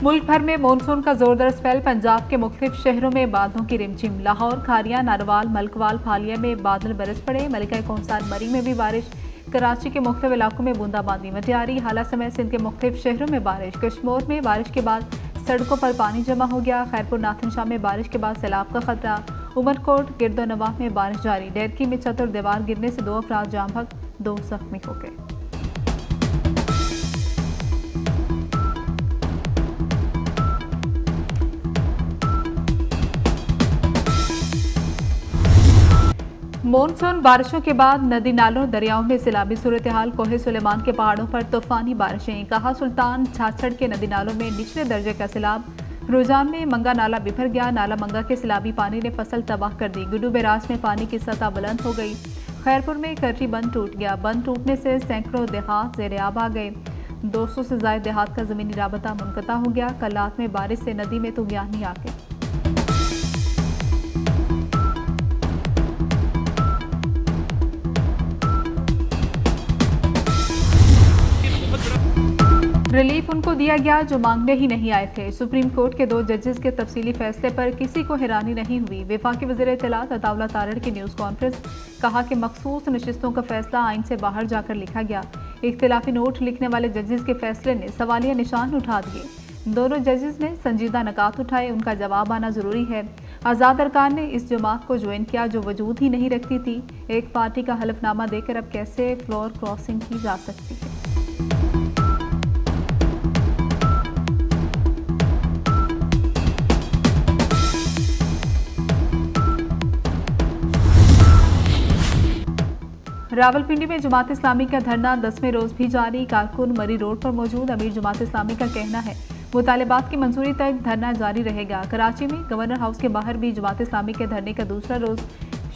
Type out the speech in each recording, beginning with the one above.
मुल्क भर में मानसून का जोरदार स्पेल। पंजाब के मुख्तलिफ शहरों में बादलों की रिमझिम। लाहौर, खारिया, नारवाल, मलकवाल, फालिया में बादल बरस पड़े। मलिका कौंसान, मरी में भी बारिश। कराची के मुख्तलिफ इलाकों में बूंदाबांदी मटियारी। हाला समेत सिंध के मुख्तलिफ शहरों में बारिश। कश्मीर में बारिश के बाद सड़कों पर पानी जमा हो गया। खैरपुर नाथन शाह में बारिश के बाद सैलाब का खतरा। उमरकोट, गिरदोनवाह में बारिश जारी। डेरकी में छत और दीवार गिरने से 2 अफराद जाम बहक, 2 जख्मी हो गए। मानसून बारिशों के बाद नदी नालों और दरियाओं में सैलाबी सूरत हाल। कोहे सुलेमान के पहाड़ों पर तूफानी बारिशें। कहा सुल्तान छाछड़ के नदी नालों में निचले दर्जे का सैलाब। रुझान में मंगा नाला बिफर गया। नाला मंगा के सैलाबी पानी ने फसल तबाह कर दी। गुड्डू बैराज में पानी की सतह बुलंद हो गई। खैरपुर में कटरी बंद टूट गया। बंद टूटने से सैकड़ों देहात ज़ेर-ए-आब आ गए। 200 से ज़ायद देहात का ज़मीनी राबता मुनक़ता हो गया। कल रात में बारिश से नदी में तूफ़ानी आ गई। रिलीफ उनको दिया गया जो मांगने ही नहीं आए थे। सुप्रीम कोर्ट के 2 जजेस के तफसीली फैसले पर किसी को हैरानी नहीं हुई। वफाकी वज़ीर इत्तलात अताउल्लाह तारड़ की न्यूज़ कॉन्फ्रेंस। कहा कि मखसूस नशिस्तों का फैसला आइन से बाहर जाकर लिखा गया। इख्तिलाफी नोट लिखने वाले जजेस के फैसले ने सवालिया निशान उठा दिए। दोनों जजेस ने संजीदा नकात उठाए, उनका जवाब आना ज़रूरी है। आज़ाद अरकान ने इस जमात को ज्वाइन किया जो वजूद ही नहीं रखती थी। एक पार्टी का हलफनामा देकर अब कैसे फ्लोर क्रॉसिंग की जा सकती है। रावलपिंडी में जमात इस्लामी का धरना 10वें रोज भी जारी। कारकुन मरी रोड पर मौजूद अमीर जमात इस्लामी का कहना है मुतालिबात की मंजूरी तक धरना जारी रहेगा। कराची में गवर्नर हाउस के बाहर भी जमात इस्लामी के धरने का दूसरा रोज।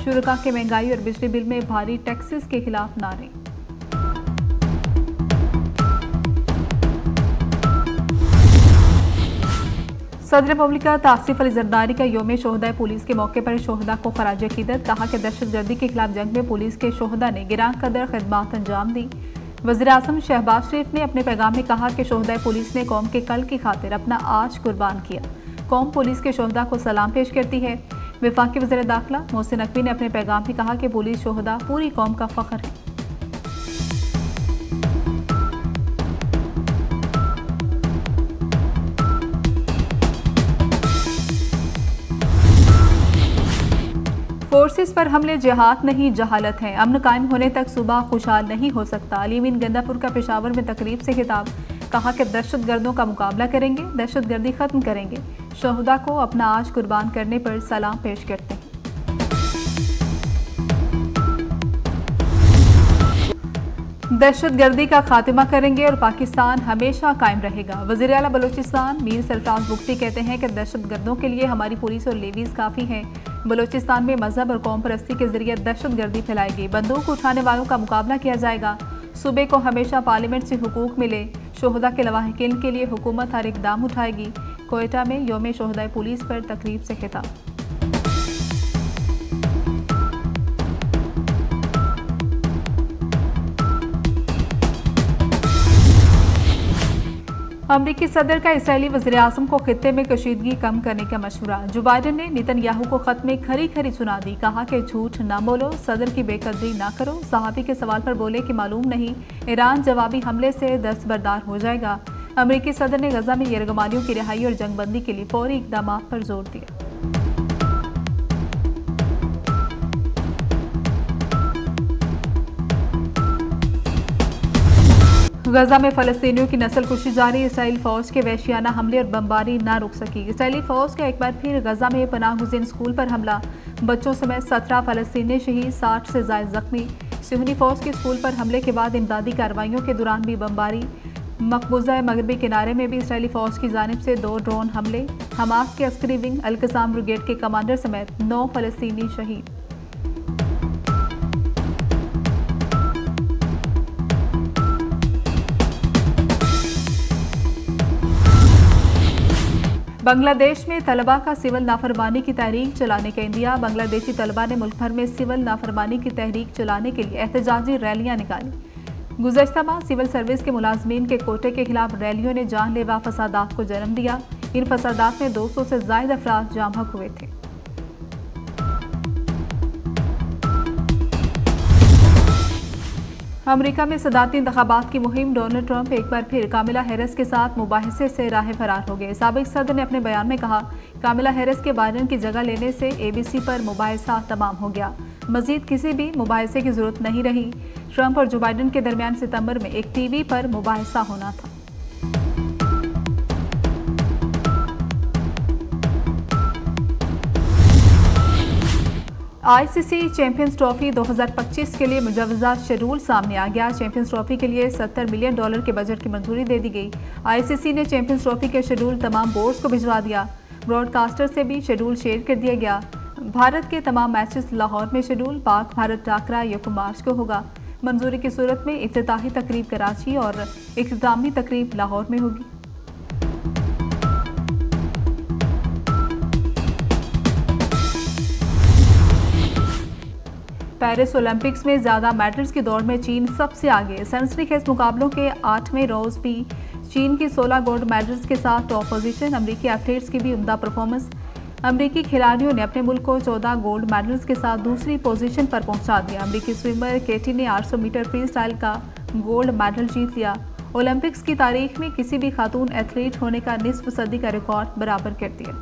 शुरका के महंगाई और बिजली बिल में भारी टैक्सेस के खिलाफ नारे। सदर मुमलिकत आसिफ अली जरदारी का यौम शोहदा पुलिस के मौके पर शोहदा को खराज अकीदत। कहा कि दहशतगर्दी के खिलाफ जंग में पुलिस के शोहदा ने गिरां कदर खिदमात अंजाम दी। वज़ीर आज़म शहबाज शरीफ ने अपने पैगाम में कहा कि शोहदा पुलिस ने कौम के कल की खातिर अपना आज कुर्बान किया। कौम पुलिस के शोहदा को सलाम पेश करती है। वफाकी वज़ीर दाखिला मोहसिन नकवी ने अपने पैगाम में कहा कि पुलिस शोहदा पूरी कौम का फ़ख्र है। फोर्सेस पर हमले जिहाद नहीं जहालत है। अमन कायम होने तक सूबा खुशहाल नहीं हो सकता। अलीमीन गंदापुर का पेशावर में तकरीब से खिताब। कहा कि दहशतगर्दों का मुकाबला करेंगे, दहशतगर्दी खत्म करेंगे। शोहदा को अपना आज कुर्बान करने पर सलाम पेश करते हैं। दहशतगर्दी का खात्मा करेंगे और पाकिस्तान हमेशा कायम रहेगा। वज़ीर आला बलूचिस्तान मीर सरफराज बुख्ती कहते हैं कि दहशतगर्दों के लिए हमारी पुलिस और लेवीज काफ़ी हैं। बलूचिस्तान में मजहब और कौम परस्ती के जरिए दहशतगर्दी फैलाएगी। बंदूक उठाने वालों का मुकाबला किया जाएगा। सूबे को हमेशा पार्लियामेंट से हुकूक मिले। शोहदा के लवाहिकीन के लिए हुकूमत हर इकदाम उठाएगी। कोयटा में यौम शोहदा पुलिस पर तकरीब से खिताब। अमरीकी सदर का इसराइली वज़ीर आज़म को खित्ते में कशीदगी कम करने का मशवरा। जो बाइडन ने नेतन्याहू को खत में खरी खरी सुना दी। कहा कि झूठ ना बोलो, सदर की बेकदरी ना करो। सहाफ़ी के सवाल पर बोले कि मालूम नहीं ईरान जवाबी हमले से दस्तबरदार हो जाएगा। अमरीकी सदर ने गजा में यरगमालियों की रिहाई और जंगबंदी के लिए फौरी इक़दाम पर जोर दिया। गजा में फ़लस्तीनियों की नस्ल कुशी जारी। इसराइल फ़ौज के वहशियाना हमले और बमबारी ना रुक सकी। इसराइली फ़ौज का एक बार फिर गजा में पनाह गुज़ीन स्कूल पर हमला। बच्चों समेत 17 फ़लस्तीनी शहीद, 60 से ज़ायद जख्मी। सिहनी फ़ौज के स्कूल पर हमले के बाद इमदादी कार्रवाइयों के दौरान भी बमबारी। मकबूजा मगरबी किनारे में भी इसराइली फ़ौज की जानिब से 2 ड्रोन हमले। हमास के अस्करी विंग अल-क़साम ब्रिगेड के कमांडर समेत 9 फ़लस्तीनी शहीद। बांग्लादेश में तलबा का सिविल नाफरमानी की तहरीक चलाने का इंदिया। बांग्लादेशी तलबा ने मुल्क भर में सिविल नाफरमानी की तहरीक चलाने के लिए एहतजाजी रैलियां निकाली। गुज़श्ता माह सिविल सर्विस के मुलाजमीन के कोटे के खिलाफ रैलियों ने जानलेवा फसादात को जन्म दिया। इन फसादात में 200 से ज़ायद अफराद जाँ बहक हुए थे। अमेरिका में सदारती इंतखाबात की मुहिम, डोनाल्ड ट्रंप एक बार फिर कामिला हैरिस के साथ मुबाहिसे से राह फरार हो गए। साबिक सदर ने अपने बयान में कहा, कामिला हैरिस के बाइडेन की जगह लेने से ABC पर मुबाहिसा तमाम हो गया। मजीद किसी भी मुबाहिसे की जरूरत नहीं रही। ट्रंप और जो बाइडेन के दरमियान सितंबर में एक टीवी पर मुबाहिसा होना था। ICC चैंपियंस ट्रॉफी 2025 के लिए मुजव्वजा शेड्यूल सामने आ गया। चैंपियंस ट्रॉफी के लिए $70 मिलियन के बजट की मंजूरी दे दी गई। ICC ने चैंपियंस ट्रॉफी के शेड्यूल तमाम बोर्ड्स को भिजवा दिया। ब्रॉडकास्टर से भी शेड्यूल शेयर कर दिया गया। भारत के तमाम मैचेस लाहौर में शेड्यूल। पाक भारत टाकरा 1 मार्च को होगा। मंजूरी की सूरत में इफ्तिताही तकरीब कराची और इख्तितामी तकरीब लाहौर में होगी। पेरिस ओलंपिक्स में ज़्यादा मेडल्स की दौड़ में चीन सबसे आगे। सनसनीखेज मुकाबलों के 8वें रोज़ भी चीन की 16 गोल्ड मेडल्स के साथ टॉप पोजीशन। अमरीकी एथलीट्स की भी उम्दा परफॉर्मेंस। अमरीकी खिलाड़ियों ने अपने मुल्क को 14 गोल्ड मेडल्स के साथ दूसरी पोजीशन पर पहुंचा दिया। अमरीकी स्विमर केटी ने 800 मीटर फ्री स्टाइल का गोल्ड मेडल जीत लिया। ओलंपिक्स की तारीख में किसी भी खातून एथलीट होने का निस्फ सदी का रिकॉर्ड बराबर कर दिया।